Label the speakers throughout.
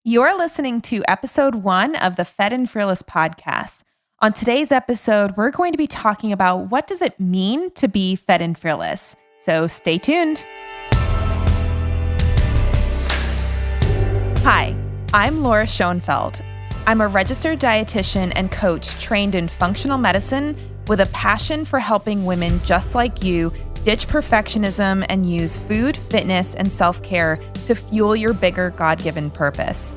Speaker 1: You're listening to episode 1 of the Fed and Fearless podcast. On today's episode, we're going to be talking about what does it mean to be fed and fearless. So stay tuned. Hi, I'm Laura Schoenfeld. I'm a registered dietitian and coach trained in functional medicine with a passion for helping women just like you ditch perfectionism and use food, fitness, and self-care to fuel your bigger God-given purpose.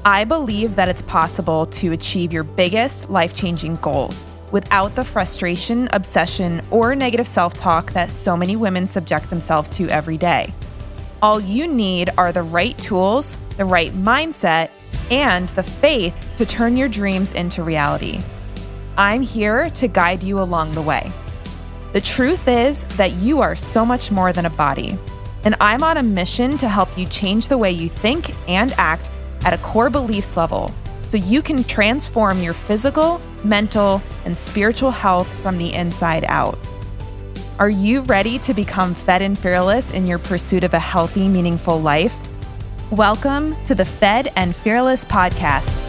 Speaker 1: I believe that it's possible to achieve your biggest life-changing goals without the frustration, obsession, or negative self-talk that so many women subject themselves to every day. All you need are the right tools, the right mindset, and the faith to turn your dreams into reality. I'm here to guide you along the way. The truth is that you are so much more than a body, and I'm on a mission to help you change the way you think and act at a core beliefs level so you can transform your physical, mental, and spiritual health from the inside out. Are you ready to become fed and fearless in your pursuit of a healthy, meaningful life? Welcome to the Fed and Fearless podcast.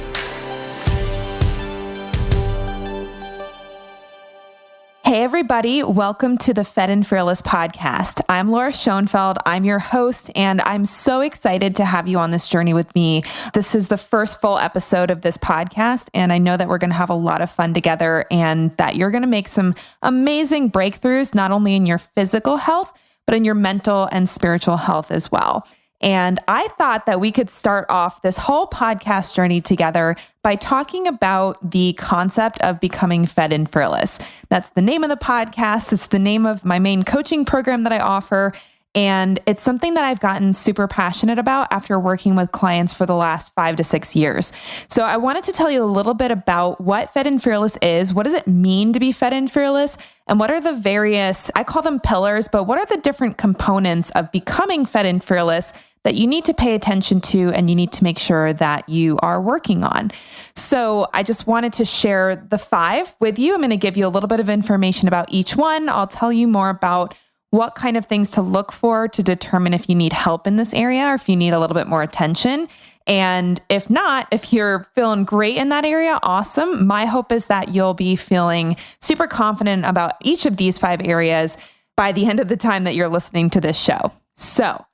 Speaker 1: Hey everybody, welcome to the Fed and Fearless podcast. I'm Laura Schoenfeld, I'm your host, and I'm so excited to have you on this journey with me. This is the first full episode of this podcast, and I know that we're going to have a lot of fun together and that you're going to make some amazing breakthroughs, not only in your physical health, but in your mental and spiritual health as well. And I thought that we could start off this whole podcast journey together by talking about the concept of becoming fed and fearless. That's the name of the podcast. It's the name of my main coaching program that I offer. And it's something that I've gotten super passionate about after working with clients for the last 5 to 6 years. So I wanted to tell you a little bit about what Fed and Fearless is. What does it mean to be fed and fearless? And what are the various, I call them pillars, but what are the different components of becoming fed and fearless that you need to pay attention to and you need to make sure that you are working on? So I just wanted to share the 5 with you. I'm going to give you a little bit of information about each one. I'll tell you more about what kind of things to look for to determine if you need help in this area or if you need a little bit more attention. And if not, if you're feeling great in that area, awesome. My hope is that you'll be feeling super confident about each of these 5 areas by the end of the time that you're listening to this show. So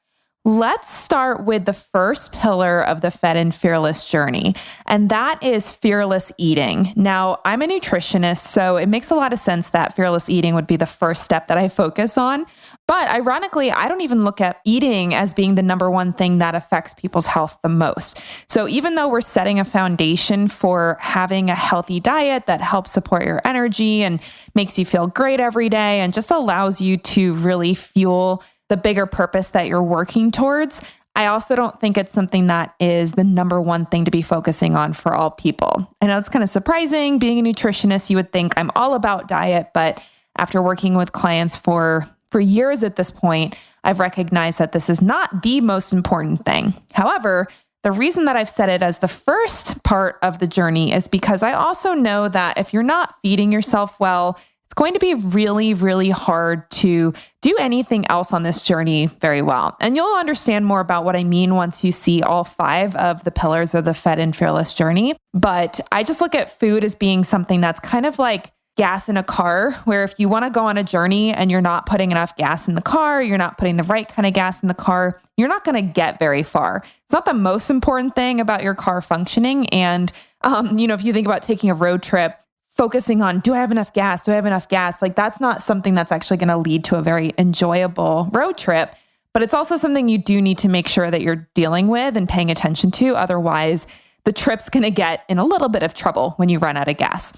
Speaker 1: let's start with the first pillar of the Fed and Fearless journey, and that is fearless eating. Now, I'm a nutritionist, so it makes a lot of sense that fearless eating would be the first step that I focus on. But ironically, I don't even look at eating as being the number one thing that affects people's health the most. So even though we're setting a foundation for having a healthy diet that helps support your energy and makes you feel great every day and just allows you to really fuel the bigger purpose that you're working towards, I also don't think it's something that is the number one thing to be focusing on for all people. I know it's kind of surprising. Being a nutritionist, you would think I'm all about diet, but after working with clients for years at this point, I've recognized that this is not the most important thing. However, the reason that I've set it as the first part of the journey is because I also know that if you're not feeding yourself well, it's going to be really, really hard to do anything else on this journey very well. And you'll understand more about what I mean once you see all 5 of the pillars of the Fed and Fearless journey. But I just look at food as being something that's kind of like gas in a car, where if you want to go on a journey and you're not putting enough gas in the car, you're not putting the right kind of gas in the car, you're not going to get very far. It's not the most important thing about your car functioning. And, if you think about taking a road trip, focusing on, do I have enough gas? Do I have enough gas? Like that's not something that's actually going to lead to a very enjoyable road trip, but it's also something you do need to make sure that you're dealing with and paying attention to. Otherwise, the trip's going to get in a little bit of trouble when you run out of gas.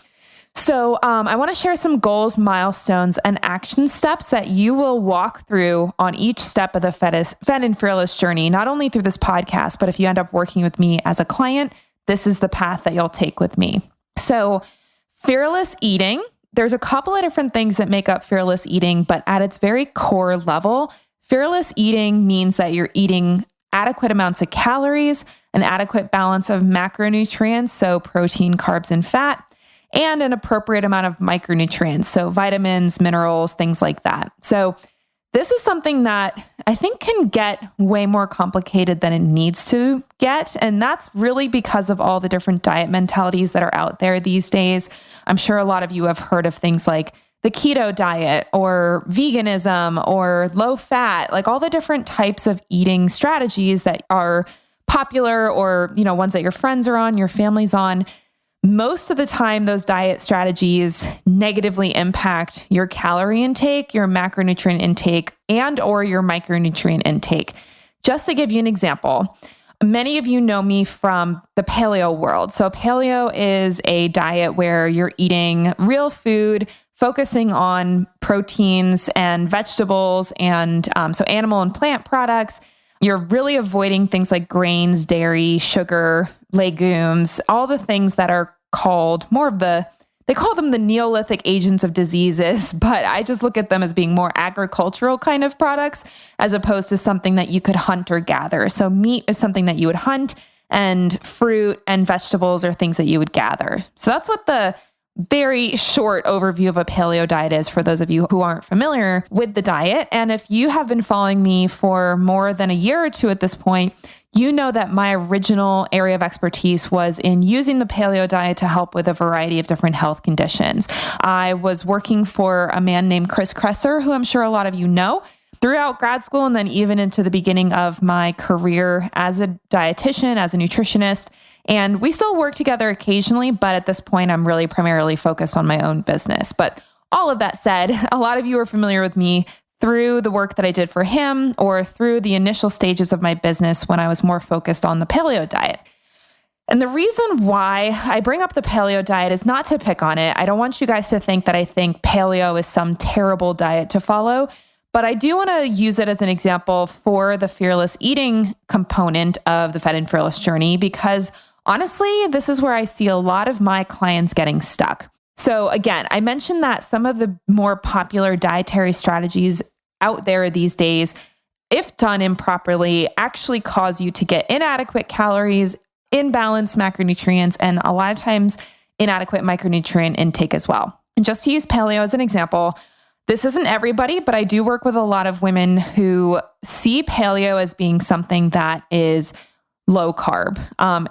Speaker 1: So I want to share some goals, milestones, and action steps that you will walk through on each step of the Fed and Fearless journey, not only through this podcast, but if you end up working with me as a client, this is the path that you'll take with me. So fearless eating, there's a couple of different things that make up fearless eating, but at its very core level, fearless eating means that you're eating adequate amounts of calories, an adequate balance of macronutrients, so protein, carbs, and fat, and an appropriate amount of micronutrients, so vitamins, minerals, things like that. So this is something that I think can get way more complicated than it needs to get. And that's really because of all the different diet mentalities that are out there these days. I'm sure a lot of you have heard of things like the keto diet or veganism or low fat, like all the different types of eating strategies that are popular or, ones that your friends are on, your family's on. Most of the time, those diet strategies negatively impact your calorie intake, your macronutrient intake, and or your micronutrient intake. Just to give you an example, many of you know me from the paleo world. So paleo is a diet where you're eating real food, focusing on proteins and vegetables and so animal and plant products. You're really avoiding things like grains, dairy, sugar, legumes, all the things that are called they call them the Neolithic agents of diseases, but I just look at them as being more agricultural kind of products as opposed to something that you could hunt or gather. So meat is something that you would hunt, and fruit and vegetables are things that you would gather. So that's what the very short overview of a paleo diet is for those of you who aren't familiar with the diet. And if you have been following me for more than a year or two at this point, you know that my original area of expertise was in using the paleo diet to help with a variety of different health conditions. I was working for a man named Chris Kresser, who I'm sure a lot of you know, throughout grad school and then even into the beginning of my career as a dietitian, as a nutritionist. And we still work together occasionally, but at this point, I'm really primarily focused on my own business. But all of that said, a lot of you are familiar with me through the work that I did for him or through the initial stages of my business when I was more focused on the paleo diet. And the reason why I bring up the paleo diet is not to pick on it. I don't want you guys to think that I think paleo is some terrible diet to follow, but I do want to use it as an example for the fearless eating component of the Fed and Fearless journey, because honestly, this is where I see a lot of my clients getting stuck. So again, I mentioned that some of the more popular dietary strategies out there these days, if done improperly, actually cause you to get inadequate calories, imbalanced macronutrients, and a lot of times inadequate micronutrient intake as well. And just to use paleo as an example, this isn't everybody, but I do work with a lot of women who see paleo as being something that is low carb.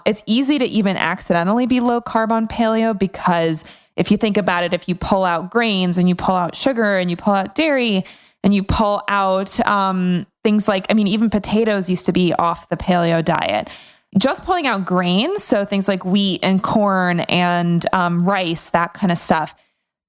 Speaker 1: It's easy to even accidentally be low carb on paleo because if you think about it, if you pull out grains and you pull out sugar and you pull out dairy and you pull out things like, even potatoes used to be off the paleo diet. Just pulling out grains, so things like wheat and corn and rice, that kind of stuff,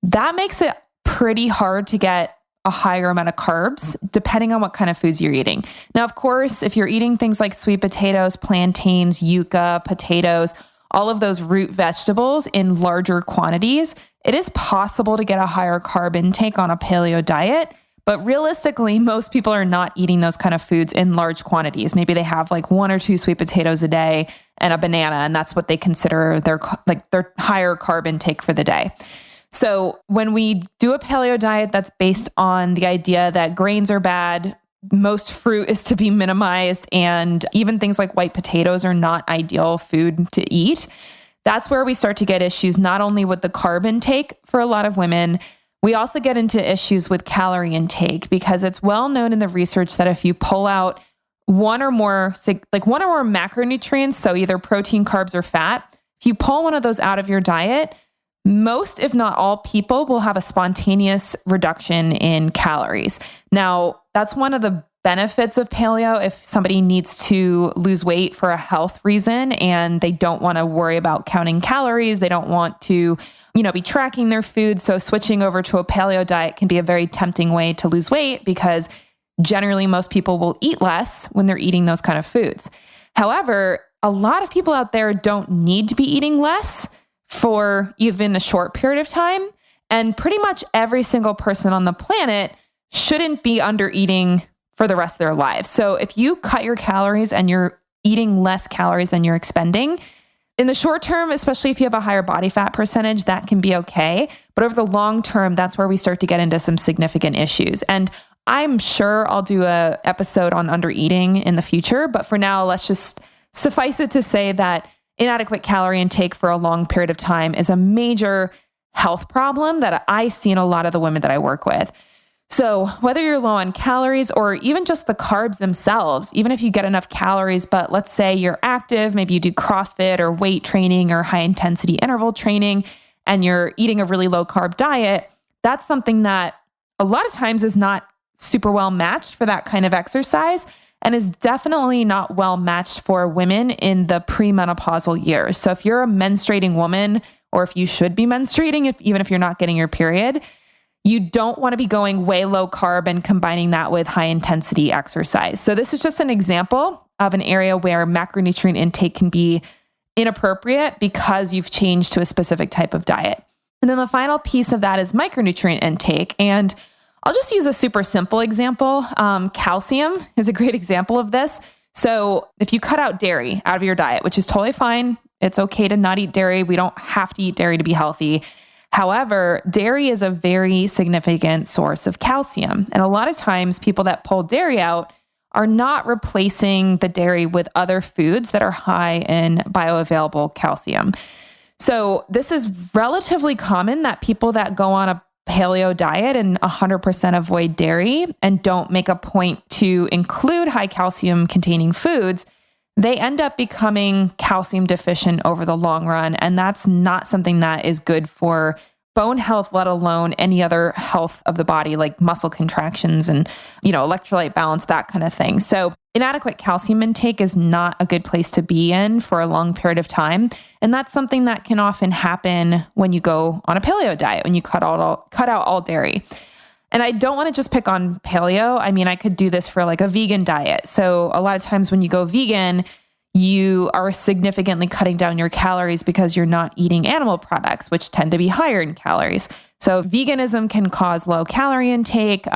Speaker 1: that makes it pretty hard to get a higher amount of carbs, depending on what kind of foods you're eating. Now, of course, if you're eating things like sweet potatoes, plantains, yucca, potatoes, all of those root vegetables in larger quantities, it is possible to get a higher carb intake on a paleo diet. But realistically, most people are not eating those kind of foods in large quantities. Maybe they have like 1 or 2 sweet potatoes a day and a banana, and that's what they consider their higher carb intake for the day. So when we do a paleo diet that's based on the idea that grains are bad, most fruit is to be minimized, and even things like white potatoes are not ideal food to eat, that's where we start to get issues, not only with the carb intake for a lot of women, we also get into issues with calorie intake, because it's well known in the research that if you pull out one or more macronutrients, so either protein, carbs, or fat, if you pull one of those out of your diet, most, if not all people will have a spontaneous reduction in calories. Now, that's one of the benefits of paleo. If somebody needs to lose weight for a health reason and they don't want to worry about counting calories, they don't want to, be tracking their food. So switching over to a paleo diet can be a very tempting way to lose weight, because generally most people will eat less when they're eating those kind of foods. However, a lot of people out there don't need to be eating less for even a short period of time. And pretty much every single person on the planet shouldn't be under eating for the rest of their lives. So if you cut your calories and you're eating less calories than you're expending, in the short term, especially if you have a higher body fat percentage, that can be okay. But over the long term, that's where we start to get into some significant issues. And I'm sure I'll do an episode on undereating in the future. But for now, let's just suffice it to say that inadequate calorie intake for a long period of time is a major health problem that I see in a lot of the women that I work with. So whether you're low on calories or even just the carbs themselves, even if you get enough calories, but let's say you're active, maybe you do CrossFit or weight training or high intensity interval training, and you're eating a really low carb diet, that's something that a lot of times is not super well matched for that kind of exercise and is definitely not well matched for women in the premenopausal years. So if you're a menstruating woman, or if you should be menstruating, even if you're not getting your period, you don't want to be going way low carb and combining that with high intensity exercise. So this is just an example of an area where macronutrient intake can be inappropriate because you've changed to a specific type of diet. And then the final piece of that is micronutrient intake. And I'll just use a super simple example. Calcium is a great example of this. So if you cut out dairy out of your diet, which is totally fine, it's okay to not eat dairy. We don't have to eat dairy to be healthy. However, dairy is a very significant source of calcium. And a lot of times people that pull dairy out are not replacing the dairy with other foods that are high in bioavailable calcium. So this is relatively common that people that go on a paleo diet and 100% avoid dairy and don't make a point to include high calcium containing foods, they end up becoming calcium deficient over the long run. And that's not something that is good for bone health, let alone any other health of the body, like muscle contractions and, electrolyte balance, that kind of thing. So inadequate calcium intake is not a good place to be in for a long period of time. And that's something that can often happen when you go on a paleo diet, when you cut out all dairy. And I don't want to just pick on paleo. I mean, I could do this for like a vegan diet. So a lot of times when you go vegan, you are significantly cutting down your calories because you're not eating animal products, which tend to be higher in calories. So veganism can cause low calorie intake.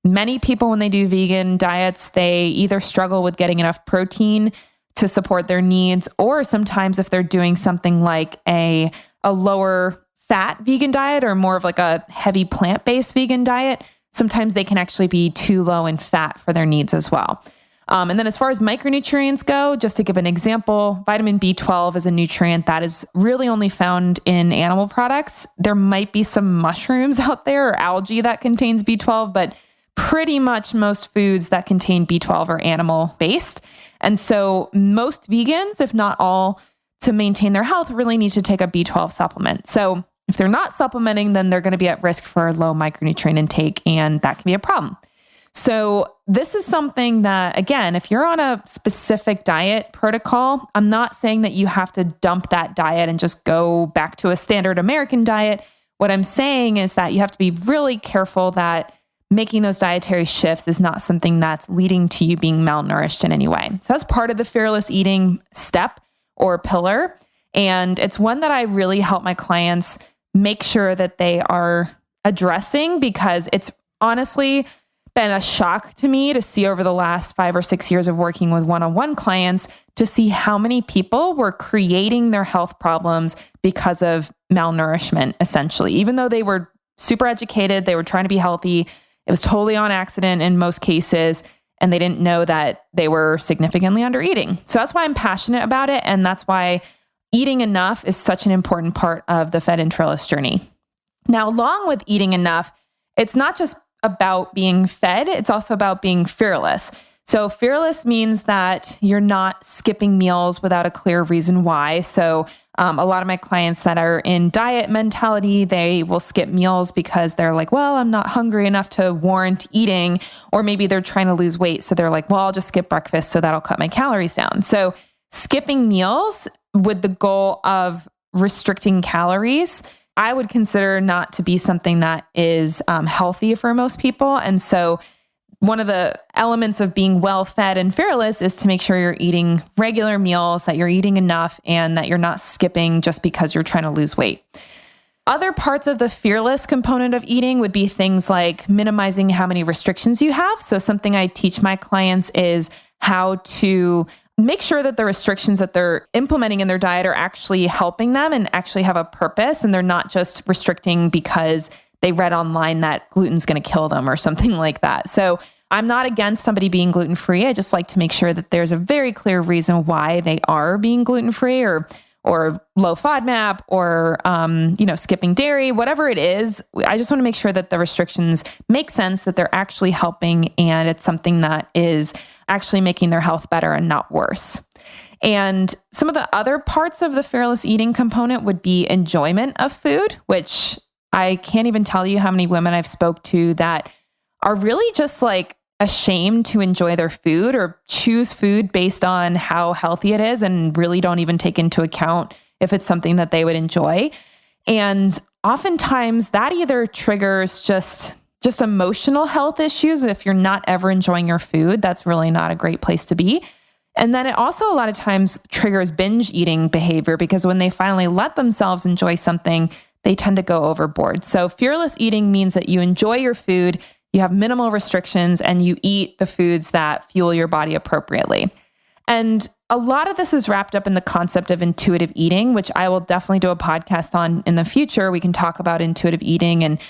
Speaker 1: Many people, when they do vegan diets, they either struggle with getting enough protein to support their needs, or sometimes if they're doing something like a lower fat vegan diet or more of like a heavy plant-based vegan diet, sometimes they can actually be too low in fat for their needs as well. And then as far as micronutrients go, just to give an example, vitamin B12 is a nutrient that is really only found in animal products. There might be some mushrooms out there or algae that contains B12, but pretty much most foods that contain B12 are animal based. And so most vegans, if not all, to maintain their health really need to take a B12 supplement. So if they're not supplementing, then they're going to be at risk for low micronutrient intake, and that can be a problem. So this is something that, again, if you're on a specific diet protocol, I'm not saying that you have to dump that diet and just go back to a standard American diet. What I'm saying is that you have to be really careful that making those dietary shifts is not something that's leading to you being malnourished in any way. So that's part of the fearless eating step or pillar. And it's one that I really help my clients make sure that they are addressing, because it's honestly been a shock to me to see over the last 5 or 6 years of working with one-on-one clients to see how many people were creating their health problems because of malnourishment, essentially. Even though they were super educated, they were trying to be healthy, it was totally on accident in most cases, and they didn't know that they were significantly undereating. So that's why I'm passionate about it, and that's why eating enough is such an important part of the Fed and Fearless journey. Now, along with eating enough, it's not just about being fed, it's also about being fearless. So fearless means that you're not skipping meals without a clear reason why. So a lot of my clients that are in diet mentality, they will skip meals because they're like, well, I'm not hungry enough to warrant eating, or maybe they're trying to lose weight. So they're like, well, I'll just skip breakfast so that'll cut my calories down. So skipping meals with the goal of restricting calories, I would consider not to be something that is healthy for most people. And so one of the elements of being well-fed and fearless is to make sure you're eating regular meals, that you're eating enough, and that you're not skipping just because you're trying to lose weight. Other parts of the fearless component of eating would be things like minimizing how many restrictions you have. So something I teach my clients is how to make sure that the restrictions that they're implementing in their diet are actually helping them and actually have a purpose, and they're not just restricting because they read online that gluten's going to kill them or something like that. So I'm not against somebody being gluten-free. I just like to make sure that there's a very clear reason why they are being gluten-free or or low FODMAP or, skipping dairy, whatever it is. I just want to make sure that the restrictions make sense, that they're actually helping, and it's something that is actually making their health better and not worse. And some of the other parts of the fearless eating component would be enjoyment of food, which I can't even tell you how many women I've spoke to that are really just like ashamed to enjoy their food or choose food based on how healthy it is and really don't even take into account if it's something that they would enjoy. And oftentimes that either triggers just emotional health issues. If you're not ever enjoying your food, that's really not a great place to be. And then it also a lot of times triggers binge eating behavior, because when they finally let themselves enjoy something, they tend to go overboard. So fearless eating means that you enjoy your food, you have minimal restrictions, and you eat the foods that fuel your body appropriately. And a lot of this is wrapped up in the concept of intuitive eating, which I will definitely do a podcast on in the future. We can talk about intuitive eating and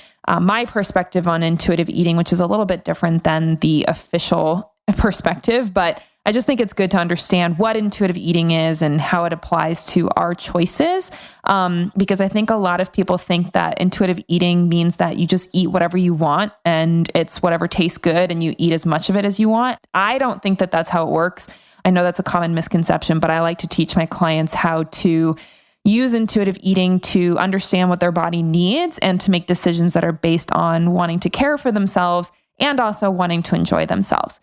Speaker 1: my perspective on intuitive eating, which is a little bit different than the official perspective, but I just think it's good to understand what intuitive eating is and how it applies to our choices. Because I think a lot of people think that intuitive eating means that you just eat whatever you want and it's whatever tastes good and you eat as much of it as you want. I don't think that that's how it works. I know that's a common misconception, but I like to teach my clients how to use intuitive eating to understand what their body needs and to make decisions that are based on wanting to care for themselves and also wanting to enjoy themselves.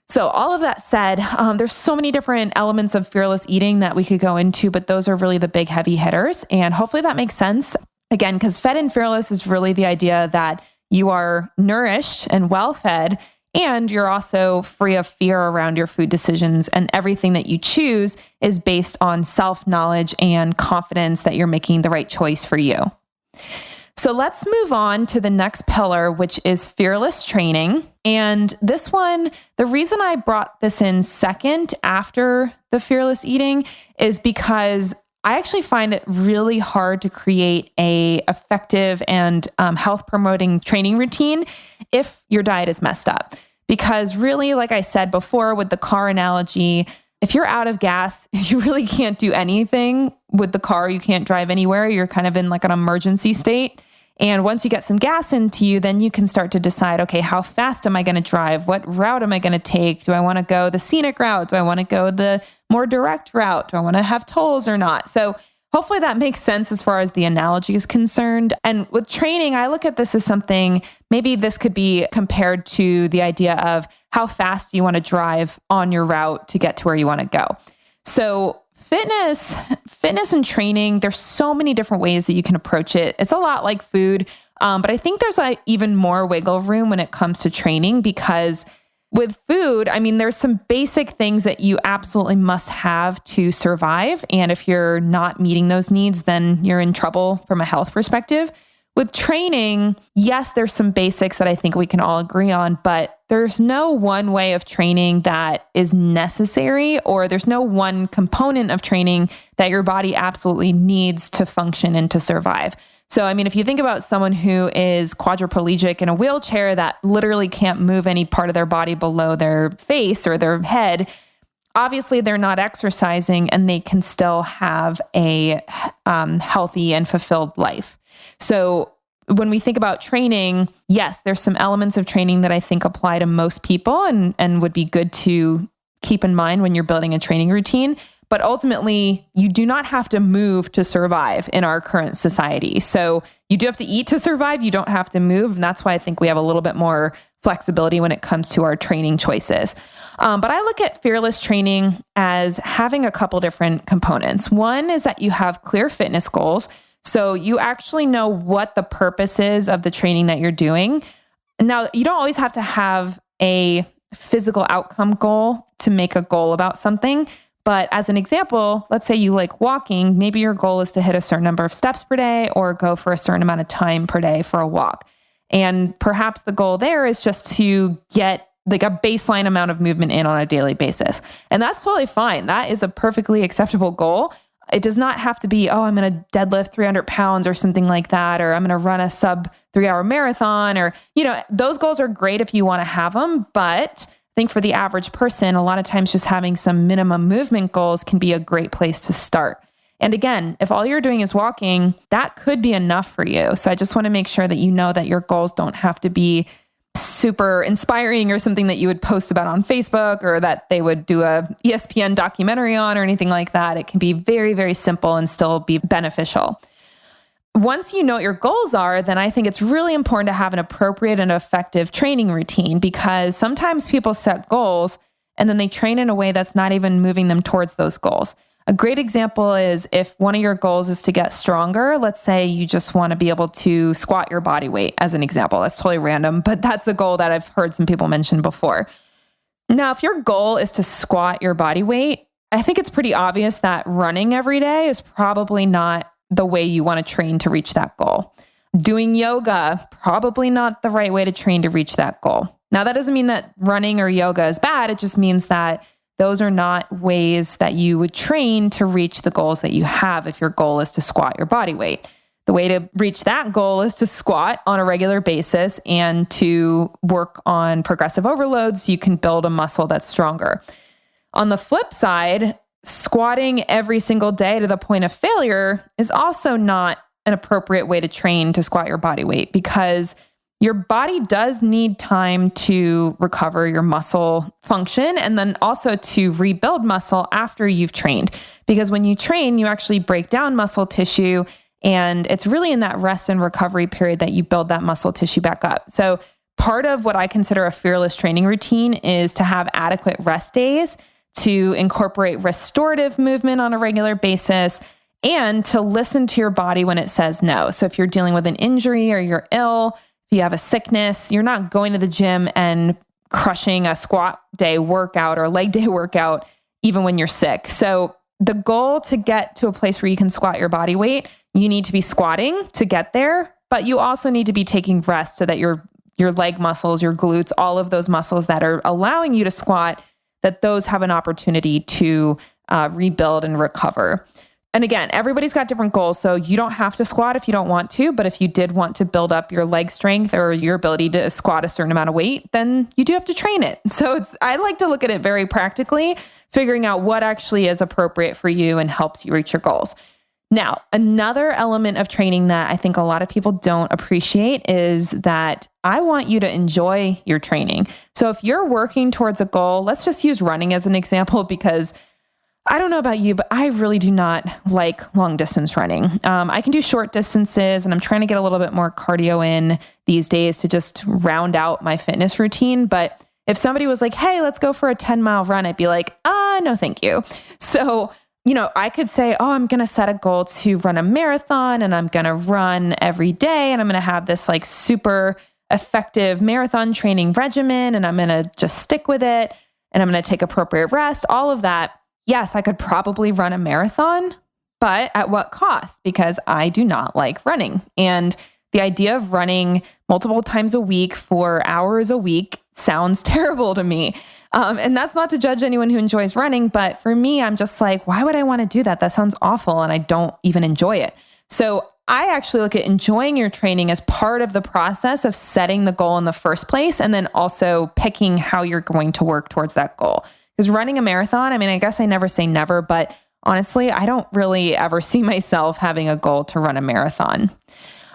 Speaker 1: So all of that said, there's so many different elements of fearless eating that we could go into, but those are really the big heavy hitters. And hopefully that makes sense. Again, because fed and fearless is really the idea that you are nourished and well fed, and you're also free of fear around your food decisions. And everything that you choose is based on self-knowledge and confidence that you're making the right choice for you. So let's move on to the next pillar, which is fearless training. And this one, the reason I brought this in second after the fearless eating is because I actually find it really hard to create a effective and health promoting training routine if your diet is messed up. Because really, like I said before with the car analogy, if you're out of gas, you really can't do anything with the car. You can't drive anywhere. You're kind of in like an emergency state. And once you get some gas into you, then you can start to decide, okay, how fast am I going to drive? What route am I going to take? Do I want to go the scenic route? Do I want to go the more direct route? Do I want to have tolls or not? So hopefully that makes sense as far as the analogy is concerned. And with training, I look at this as something, maybe this could be compared to the idea of how fast you want to drive on your route to get to where you want to go. So fitness and training, there's so many different ways that you can approach it. It's a lot like food, but I think there's even more wiggle room when it comes to training, because with food, I mean, there's some basic things that you absolutely must have to survive. And if you're not meeting those needs, then you're in trouble from a health perspective. With training, yes, there's some basics that I think we can all agree on, but there's no one way of training that is necessary, or there's no one component of training that your body absolutely needs to function and to survive. So, I mean, if you think about someone who is quadriplegic in a wheelchair that literally can't move any part of their body below their face or their head, obviously they're not exercising and they can still have a healthy and fulfilled life. So when we think about training, yes, there's some elements of training that I think apply to most people and would be good to keep in mind when you're building a training routine. But ultimately, you do not have to move to survive in our current society. So you do have to eat to survive. You don't have to move. And that's why I think we have a little bit more flexibility when it comes to our training choices. But I look at fearless training as having a couple different components. One is that you have clear fitness goals. So you actually know what the purpose is of the training that you're doing. Now, you don't always have to have a physical outcome goal to make a goal about something. But as an example, let's say you like walking, maybe your goal is to hit a certain number of steps per day or go for a certain amount of time per day for a walk. And perhaps the goal there is just to get like a baseline amount of movement in on a daily basis. And that's totally fine. That is a perfectly acceptable goal. It does not have to be, oh, I'm going to deadlift 300 pounds or something like that, or I'm going to run a sub 3-hour marathon, or, those goals are great if you want to have them. But I think for the average person, a lot of times just having some minimum movement goals can be a great place to start. And again, if all you're doing is walking, that could be enough for you. So I just want to make sure that you know that your goals don't have to be super inspiring or something that you would post about on Facebook or that they would do a ESPN documentary on or anything like that. It can be very, very simple and still be beneficial. Once you know what your goals are, then I think it's really important to have an appropriate and effective training routine, because sometimes people set goals and then they train in a way that's not even moving them towards those goals. A great example is if one of your goals is to get stronger. Let's say you just want to be able to squat your body weight as an example. That's totally random, but that's a goal that I've heard some people mention before. Now, if your goal is to squat your body weight, I think it's pretty obvious that running every day is probably not the way you want to train to reach that goal. Doing yoga, probably not the right way to train to reach that goal. Now, that doesn't mean that running or yoga is bad. It just means that those are not ways that you would train to reach the goals that you have if your goal is to squat your body weight. The way to reach that goal is to squat on a regular basis and to work on progressive overloads so you can build a muscle that's stronger. On the flip side, squatting every single day to the point of failure is also not an appropriate way to train to squat your body weight, because your body does need time to recover your muscle function and then also to rebuild muscle after you've trained. Because when you train, you actually break down muscle tissue, and it's really in that rest and recovery period that you build that muscle tissue back up. So part of what I consider a fearless training routine is to have adequate rest days, to incorporate restorative movement on a regular basis, and to listen to your body when it says no. So if you're dealing with an injury or you're ill, if you have a sickness, you're not going to the gym and crushing a squat day workout or leg day workout, even when you're sick. So the goal to get to a place where you can squat your body weight, you need to be squatting to get there, but you also need to be taking rest so that your leg muscles, your glutes, all of those muscles that are allowing you to squat, that those have an opportunity to rebuild and recover. And again, everybody's got different goals, so you don't have to squat if you don't want to, but if you did want to build up your leg strength or your ability to squat a certain amount of weight, then you do have to train it. So I like to look at it very practically, figuring out what actually is appropriate for you and helps you reach your goals. Now, another element of training that I think a lot of people don't appreciate is that I want you to enjoy your training. So if you're working towards a goal, let's just use running as an example, because I don't know about you, but I really do not like long distance running. I can do short distances, and I'm trying to get a little bit more cardio in these days to just round out my fitness routine. But if somebody was like, hey, let's go for a 10-mile run, I'd be like, no, thank you. So, I could say, I'm going to set a goal to run a marathon, and I'm going to run every day, and I'm going to have this like super effective marathon training regimen, and I'm going to just stick with it, and I'm going to take appropriate rest, all of that. Yes, I could probably run a marathon, but at what cost? Because I do not like running. And the idea of running multiple times a week for hours a week sounds terrible to me. And that's not to judge anyone who enjoys running, but for me, I'm just like, why would I want to do that? That sounds awful, and I don't even enjoy it. So I actually look at enjoying your training as part of the process of setting the goal in the first place, and then also picking how you're going to work towards that goal. Because running a marathon, I guess I never say never, but honestly, I don't really ever see myself having a goal to run a marathon.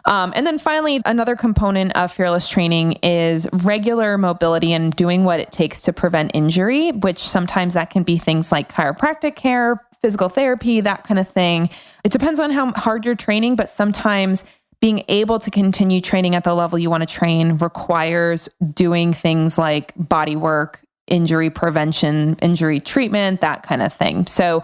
Speaker 1: And then finally, another component of fearless training is regular mobility and doing what it takes to prevent injury, which sometimes that can be things like chiropractic care, physical therapy, that kind of thing. It depends on how hard you're training, but sometimes being able to continue training at the level you want to train requires doing things like body work, injury prevention, injury treatment, that kind of thing. So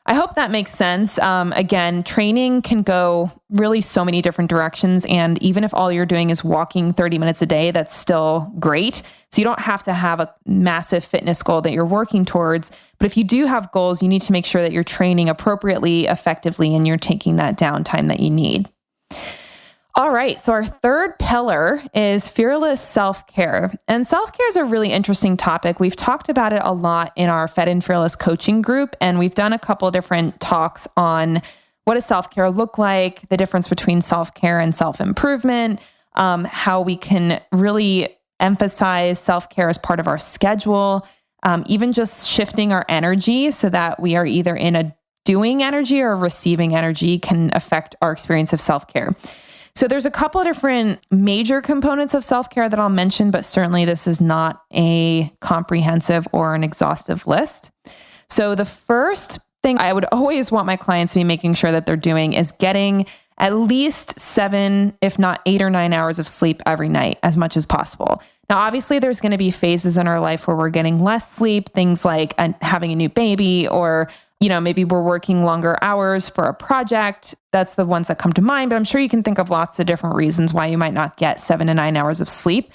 Speaker 1: I hope that makes sense. Again, training can go really so many different directions. And even if all you're doing is walking 30 minutes a day, that's still great. So you don't have to have a massive fitness goal that you're working towards. But if you do have goals, you need to make sure that you're training appropriately, effectively, and you're taking that downtime that you need. All right. So our third pillar is fearless self-care. And self-care is a really interesting topic. We've talked about it a lot in our Fed and Fearless coaching group. And we've done a couple of different talks on what does self-care look like, the difference between self-care and self-improvement, how we can really emphasize self-care as part of our schedule, even just shifting our energy so that we are either in a doing energy or receiving energy can affect our experience of self-care. So there's a couple of different major components of self-care that I'll mention, but certainly this is not a comprehensive or an exhaustive list. So the first thing I would always want my clients to be making sure that they're doing is getting at least 7, if not 8 or 9 hours of sleep every night, as much as possible. Now, obviously, there's going to be phases in our life where we're getting less sleep, things like having a new baby, or maybe we're working longer hours for a project. That's the ones that come to mind, but I'm sure you can think of lots of different reasons why you might not get 7 to 9 hours of sleep.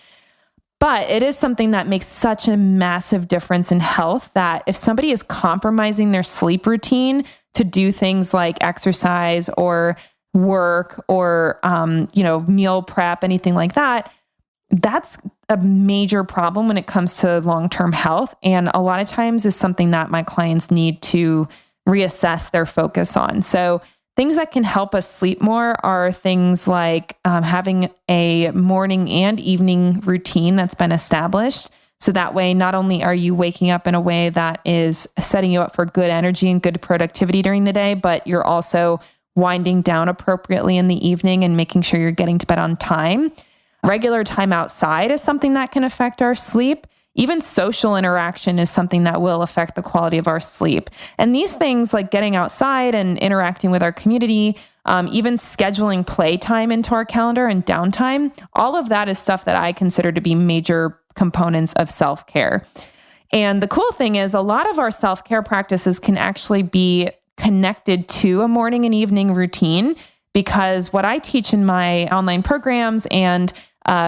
Speaker 1: But it is something that makes such a massive difference in health that if somebody is compromising their sleep routine to do things like exercise or work or, meal prep, anything like that, that's a major problem when it comes to long-term health. And a lot of times is something that my clients need to reassess their focus on. So things that can help us sleep more are things like having a morning and evening routine that's been established. So that way, not only are you waking up in a way that is setting you up for good energy and good productivity during the day, but you're also winding down appropriately in the evening and making sure you're getting to bed on time. Regular time outside is something that can affect our sleep. Even social interaction is something that will affect the quality of our sleep. And these things like getting outside and interacting with our community, even scheduling playtime into our calendar and downtime, all of that is stuff that I consider to be major components of self-care. And the cool thing is a lot of our self-care practices can actually be connected to a morning and evening routine, because what I teach in my online programs and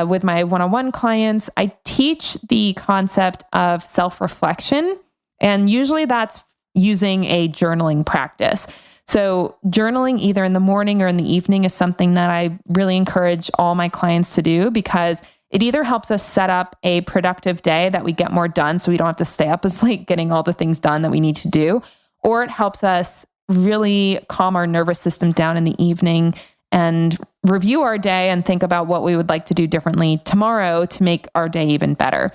Speaker 1: with my one-on-one clients, I teach the concept of self-reflection. And usually that's using a journaling practice. So journaling either in the morning or in the evening is something that I really encourage all my clients to do, because it either helps us set up a productive day that we get more done so we don't have to stay up as late getting all the things done that we need to do, or it helps us really calm our nervous system down in the evening and review our day and think about what we would like to do differently tomorrow to make our day even better.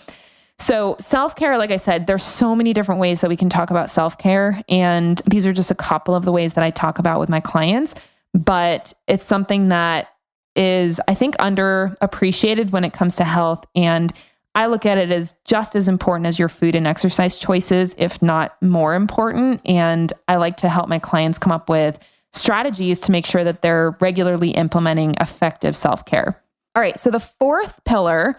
Speaker 1: So self-care, like I said, there's so many different ways that we can talk about self-care. And these are just a couple of the ways that I talk about with my clients, but it's something that is, I think, underappreciated when it comes to health. And I look at it as just as important as your food and exercise choices, if not more important. And I like to help my clients come up with strategies to make sure that they're regularly implementing effective self-care. All right, so the fourth pillar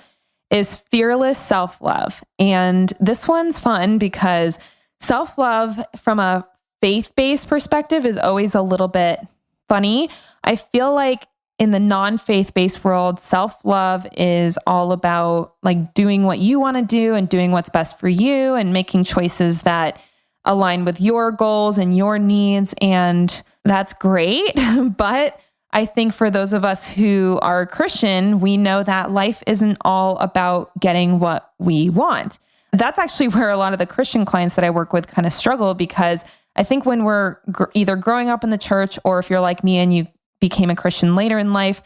Speaker 1: is fearless self-love. And this one's fun because self-love from a faith-based perspective is always a little bit funny. I feel like in the non-faith-based world, self-love is all about like doing what you want to do and doing what's best for you and making choices that align with your goals and your needs. And that's great. But I think for those of us who are Christian, we know that life isn't all about getting what we want. That's actually where a lot of the Christian clients that I work with kind of struggle, because I think when we're either growing up in the church, or if you're like me and you became a Christian later in life,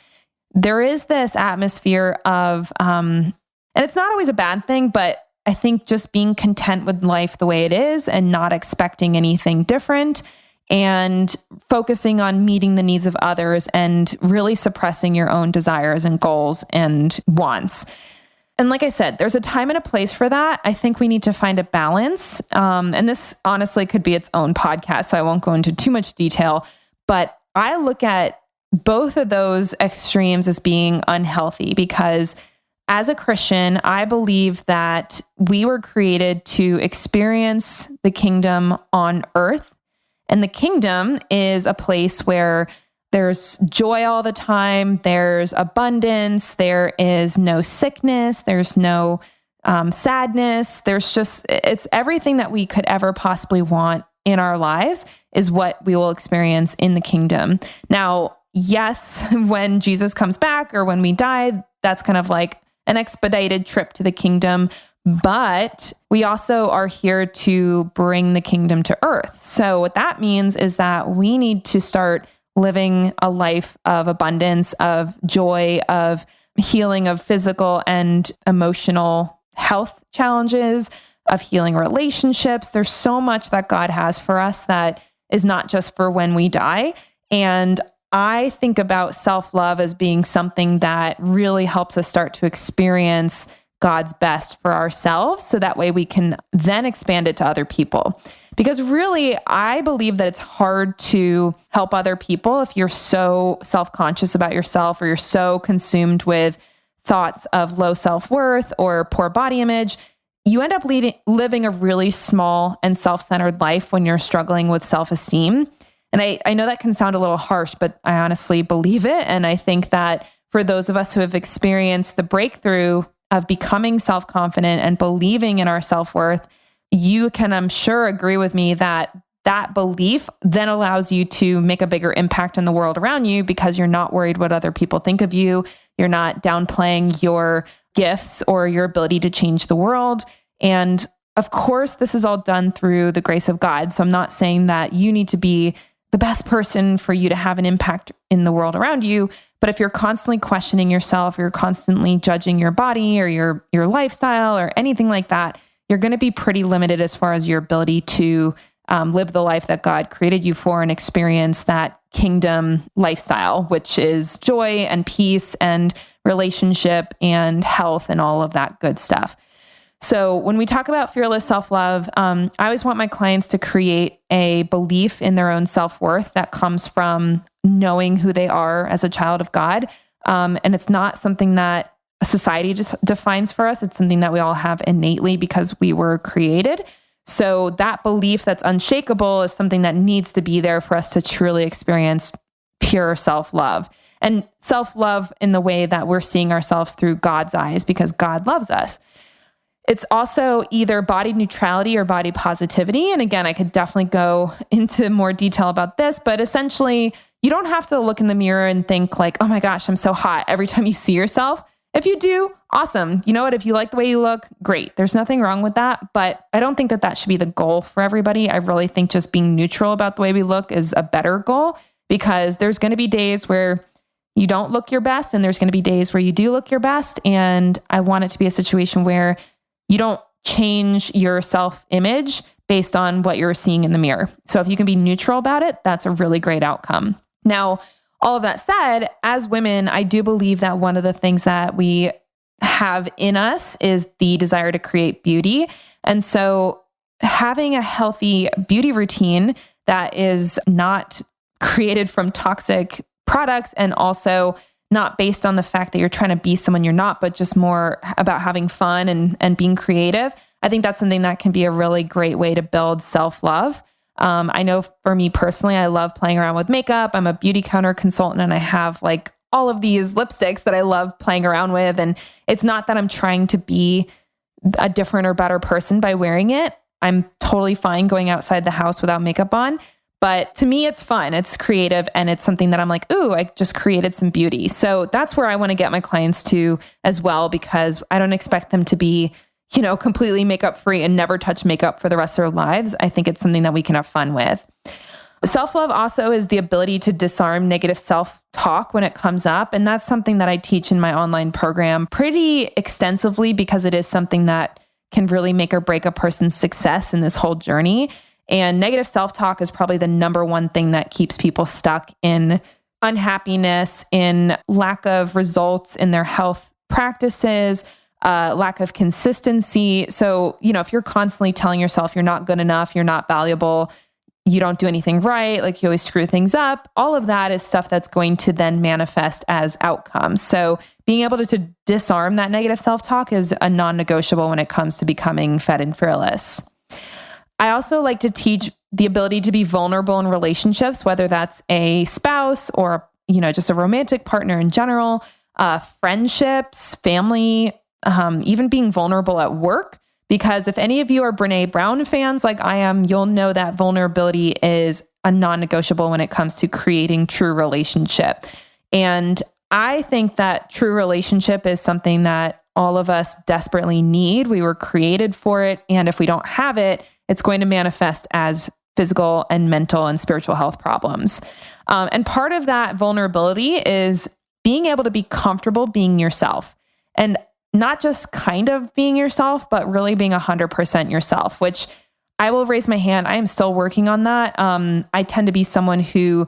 Speaker 1: there is this atmosphere of, and it's not always a bad thing, but I think just being content with life the way it is and not expecting anything different and focusing on meeting the needs of others and really suppressing your own desires and goals and wants. And like I said, there's a time and a place for that. I think we need to find a balance. And this honestly could be its own podcast, so I won't go into too much detail, but I look at both of those extremes as being unhealthy, because as a Christian, I believe that we were created to experience the kingdom on earth. And the kingdom is a place where there's joy all the time. There's abundance. There is no sickness. There's no sadness. It's everything that we could ever possibly want in our lives is what we will experience in the kingdom. Now, yes, when Jesus comes back or when we die, that's kind of like an expedited trip to the kingdom. But we also are here to bring the kingdom to earth. So what that means is that we need to start living a life of abundance, of joy, of healing of physical and emotional health challenges, of healing relationships. There's so much that God has for us that is not just for when we die. And I think about self-love as being something that really helps us start to experience God's best for ourselves. So that way we can then expand it to other people. Because really, I believe that it's hard to help other people if you're so self-conscious about yourself, or you're so consumed with thoughts of low self-worth or poor body image. You end up living a really small and self-centered life when you're struggling with self-esteem. And I know that can sound a little harsh, but I honestly believe it. And I think that for those of us who have experienced the breakthrough of becoming self-confident and believing in our self-worth, you can, I'm sure, agree with me that that belief then allows you to make a bigger impact in the world around you, because you're not worried what other people think of you. You're not downplaying your gifts or your ability to change the world. And of course, this is all done through the grace of God. So I'm not saying that you need to be the best person for you to have an impact in the world around you. But if you're constantly questioning yourself, you're constantly judging your body or your lifestyle or anything like that, you're going to be pretty limited as far as your ability to live the life that God created you for and experience that kingdom lifestyle, which is joy and peace and relationship and health and all of that good stuff. So when we talk about fearless self-love, I always want my clients to create a belief in their own self-worth that comes from knowing who they are as a child of God. And it's not something that society just defines for us. It's something that we all have innately because we were created. So that belief that's unshakable is something that needs to be there for us to truly experience pure self-love. And self-love in the way that we're seeing ourselves through God's eyes, because God loves us. It's also either body neutrality or body positivity. And again, I could definitely go into more detail about this, but essentially, you don't have to look in the mirror and think like, oh my gosh, I'm so hot every time you see yourself. If you do, awesome. You know what? If you like the way you look, great. There's nothing wrong with that. But I don't think that that should be the goal for everybody. I really think just being neutral about the way we look is a better goal, because there's going to be days where you don't look your best and there's going to be days where you do look your best. And I want it to be a situation where you don't change your self-image based on what you're seeing in the mirror. So if you can be neutral about it, that's a really great outcome. Now, all of that said, as women, I do believe that one of the things that we have in us is the desire to create beauty. And so having a healthy beauty routine that is not created from toxic products and also not based on the fact that you're trying to be someone you're not, but just more about having fun and being creative. I think that's something that can be a really great way to build self-love. I know for me personally, I love playing around with makeup. I'm a beauty counter consultant and I have like all of these lipsticks that I love playing around with. And it's not that I'm trying to be a different or better person by wearing it. I'm totally fine going outside the house without makeup on. But to me, it's fun, it's creative, and it's something that I'm like, ooh, I just created some beauty. So that's where I want to get my clients to as well, because I don't expect them to be, completely makeup free and never touch makeup for the rest of their lives. I think it's something that we can have fun with. Self-love also is the ability to disarm negative self-talk when it comes up. And that's something that I teach in my online program pretty extensively, because it is something that can really make or break a person's success in this whole journey. And negative self-talk is probably the number one thing that keeps people stuck in unhappiness, in lack of results in their health practices, lack of consistency. So, if you're constantly telling yourself you're not good enough, you're not valuable, you don't do anything right, like you always screw things up, all of that is stuff that's going to then manifest as outcomes. So being able to disarm that negative self-talk is a non-negotiable when it comes to becoming fed and fearless. I also like to teach the ability to be vulnerable in relationships, whether that's a spouse or, just a romantic partner in general, friendships, family, even being vulnerable at work. Because if any of you are Brené Brown fans like I am, you'll know that vulnerability is a non-negotiable when it comes to creating true relationship. And I think that true relationship is something that all of us desperately need. We were created for it. And if we don't have it, it's going to manifest as physical and mental and spiritual health problems. And part of that vulnerability is being able to be comfortable being yourself, and not just kind of being yourself, but really being 100% yourself, which I will raise my hand. I am still working on that. I tend to be someone who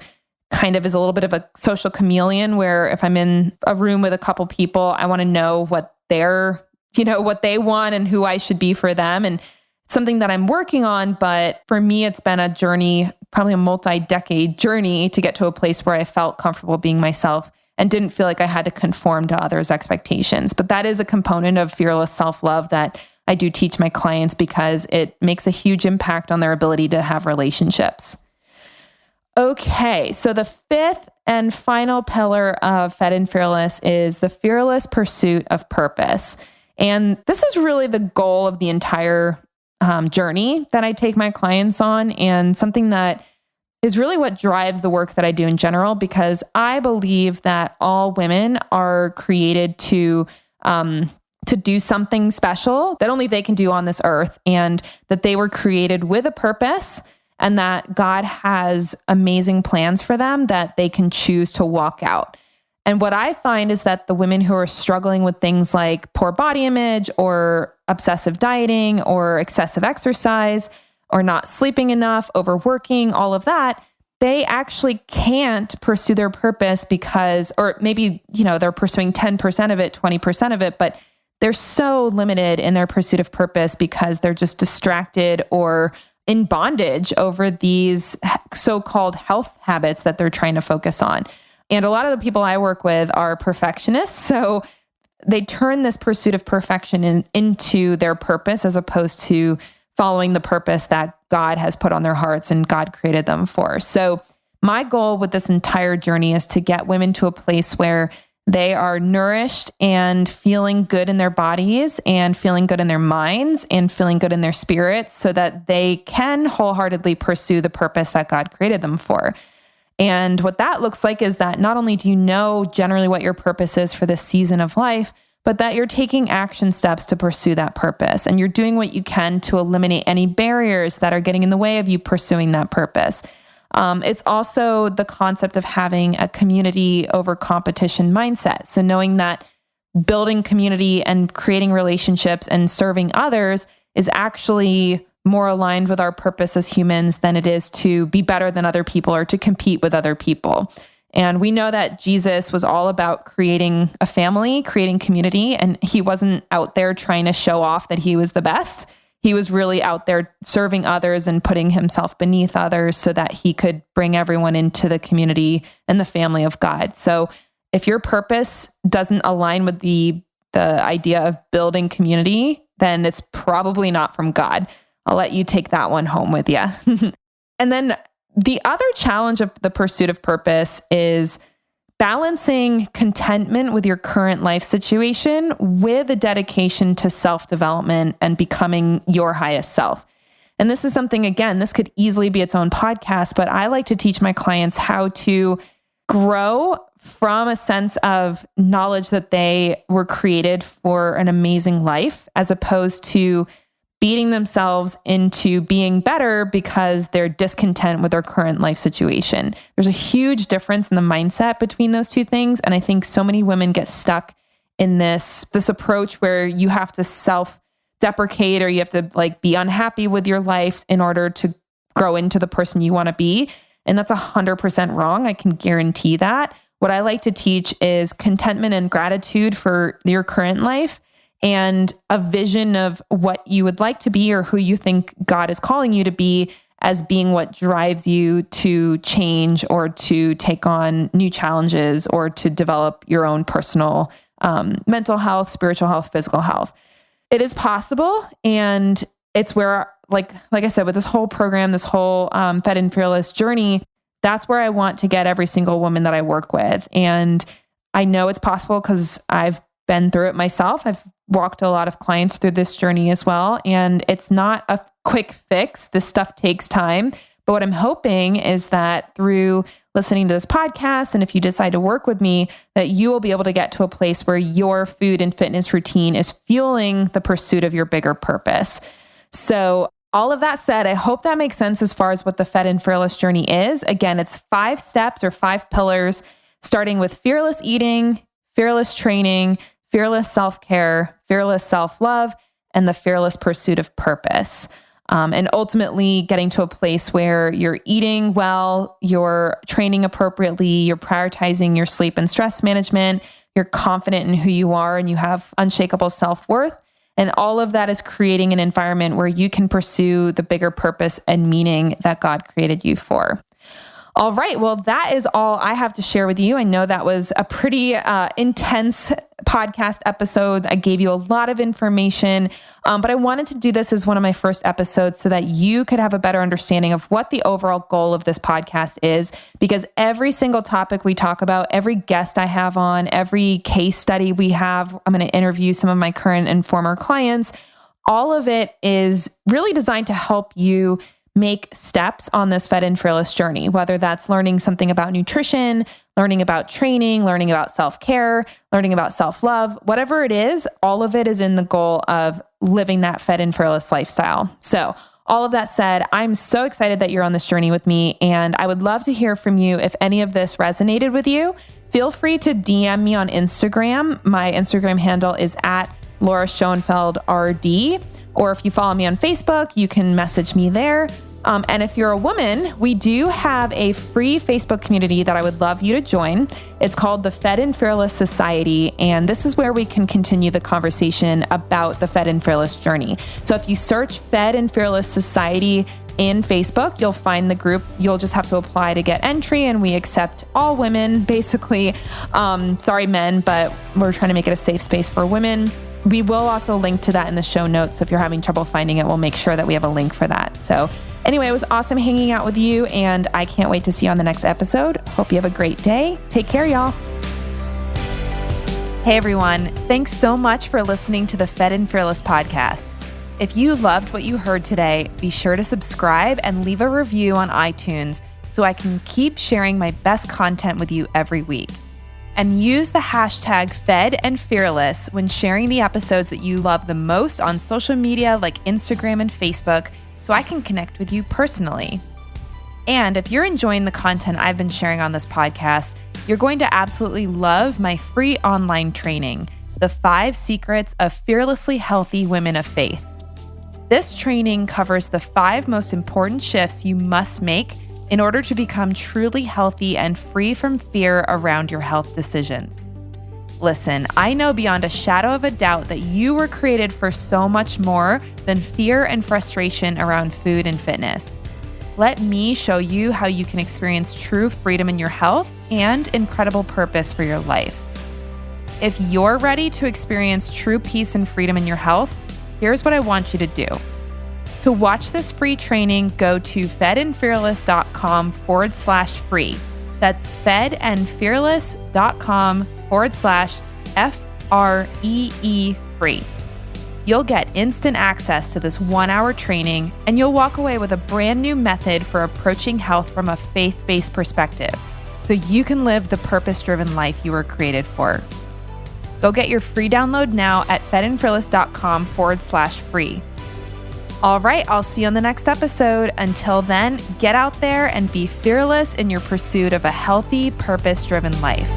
Speaker 1: kind of is a little bit of a social chameleon, where if I'm in a room with a couple people, I want to know what what they want and who I should be for them. And it's something that I'm working on. But for me, it's been a journey, probably a multi-decade journey to get to a place where I felt comfortable being myself and didn't feel like I had to conform to others' expectations. But that is a component of fearless self-love that I do teach my clients, because it makes a huge impact on their ability to have relationships. Okay, so the fifth and final pillar of Fed and Fearless is the fearless pursuit of purpose. And this is really the goal of the entire journey that I take my clients on, and something that is really what drives the work that I do in general, because I believe that all women are created to do something special that only they can do on this earth, and that they were created with a purpose, and that God has amazing plans for them that they can choose to walk out. And what I find is that the women who are struggling with things like poor body image or obsessive dieting or excessive exercise or not sleeping enough, overworking, all of that, they actually can't pursue their purpose because, or maybe, they're pursuing 10% of it, 20% of it, but they're so limited in their pursuit of purpose because they're just distracted or in bondage over these so-called health habits that they're trying to focus on. And a lot of the people I work with are perfectionists. So they turn this pursuit of perfection into their purpose, as opposed to following the purpose that God has put on their hearts and God created them for. So my goal with this entire journey is to get women to a place where they are nourished and feeling good in their bodies and feeling good in their minds and feeling good in their spirits, so that they can wholeheartedly pursue the purpose that God created them for. And what that looks like is that not only do you know generally what your purpose is for this season of life, but that you're taking action steps to pursue that purpose. And you're doing what you can to eliminate any barriers that are getting in the way of you pursuing that purpose. It's also the concept of having a community over competition mindset. So knowing that building community and creating relationships and serving others is actually more aligned with our purpose as humans than it is to be better than other people or to compete with other people. And we know that Jesus was all about creating a family, creating community, and he wasn't out there trying to show off that he was the best. He was really out there serving others and putting himself beneath others so that he could bring everyone into the community and the family of God. So if your purpose doesn't align with the idea of building community, then it's probably not from God. I'll let you take that one home with you. And then the other challenge of the pursuit of purpose is balancing contentment with your current life situation with a dedication to self-development and becoming your highest self. And this is something, again, this could easily be its own podcast, but I like to teach my clients how to grow from a sense of knowledge that they were created for an amazing life, as opposed to beating themselves into being better because they're discontent with their current life situation. There's a huge difference in the mindset between those two things. And I think so many women get stuck in this approach where you have to self-deprecate, or you have to be unhappy with your life in order to grow into the person you want to be. And that's 100% wrong. I can guarantee that. What I like to teach is contentment and gratitude for your current life, and a vision of what you would like to be or who you think God is calling you to be, as being what drives you to change or to take on new challenges or to develop your own personal mental health, spiritual health, physical health. It is possible. And it's where, like I said, with this whole program, this whole Fed and Fearless journey, that's where I want to get every single woman that I work with. And I know it's possible because I've been through it myself. I've walked a lot of clients through this journey as well. And it's not a quick fix. This stuff takes time. But what I'm hoping is that through listening to this podcast, and if you decide to work with me, that you will be able to get to a place where your food and fitness routine is fueling the pursuit of your bigger purpose. So all of that said, I hope that makes sense as far as what the Fed and Fearless journey is. Again, it's 5 steps or 5 pillars, starting with fearless eating, fearless training, fearless self-care, fearless self-love, and the fearless pursuit of purpose. and ultimately getting to a place where you're eating well, you're training appropriately, you're prioritizing your sleep and stress management, you're confident in who you are, and you have unshakable self-worth. And all of that is creating an environment where you can pursue the bigger purpose and meaning that God created you for. All right. Well, that is all I have to share with you. I know that was a pretty intense podcast episode. I gave you a lot of information, but I wanted to do this as one of my first episodes so that you could have a better understanding of what the overall goal of this podcast is, because every single topic we talk about, every guest I have on, every case study we have, I'm going to interview some of my current and former clients. All of it is really designed to help you make steps on this Fed and Fearless journey, whether that's learning something about nutrition, learning about training, learning about self-care, learning about self-love, whatever it is, all of it is in the goal of living that Fed and Fearless lifestyle. So all of that said, I'm so excited that you're on this journey with me, and I would love to hear from you if any of this resonated with you. Feel free to DM me on Instagram. My Instagram handle is at Laura Schoenfeld RD. Or if you follow me on Facebook, you can message me there. And if you're a woman, we do have a free Facebook community that I would love you to join. It's called the Fed and Fearless Society. And this is where we can continue the conversation about the Fed and Fearless journey. So if you search Fed and Fearless Society in Facebook, you'll find the group. You'll just have to apply to get entry, and we accept all women, basically. Sorry, men, but we're trying to make it a safe space for women. We will also link to that in the show notes. So if you're having trouble finding it, we'll make sure that we have a link for that. So anyway, it was awesome hanging out with you, and I can't wait to see you on the next episode. Hope you have a great day. Take care, y'all. Hey, everyone. Thanks so much for listening to the Fed and Fearless podcast. If you loved what you heard today, be sure to subscribe and leave a review on iTunes so I can keep sharing my best content with you every week. And use the hashtag Fed and Fearless when sharing the episodes that you love the most on social media like Instagram and Facebook, so I can connect with you personally. And if you're enjoying the content I've been sharing on this podcast, you're going to absolutely love my free online training, The 5 Secrets of Fearlessly Healthy Women of Faith. This training covers the 5 most important shifts you must make in order to become truly healthy and free from fear around your health decisions. Listen, I know beyond a shadow of a doubt that you were created for so much more than fear and frustration around food and fitness. Let me show you how you can experience true freedom in your health and incredible purpose for your life. If you're ready to experience true peace and freedom in your health, here's what I want you to do. To watch this free training, go to fedandfearless.com/free. That's fedandfearless.com/FREE free. You'll get instant access to this 1-hour training, and you'll walk away with a brand new method for approaching health from a faith-based perspective, so you can live the purpose-driven life you were created for. Go get your free download now at fedandfearless.com/free. All right, I'll see you on the next episode. Until then, get out there and be fearless in your pursuit of a healthy, purpose-driven life.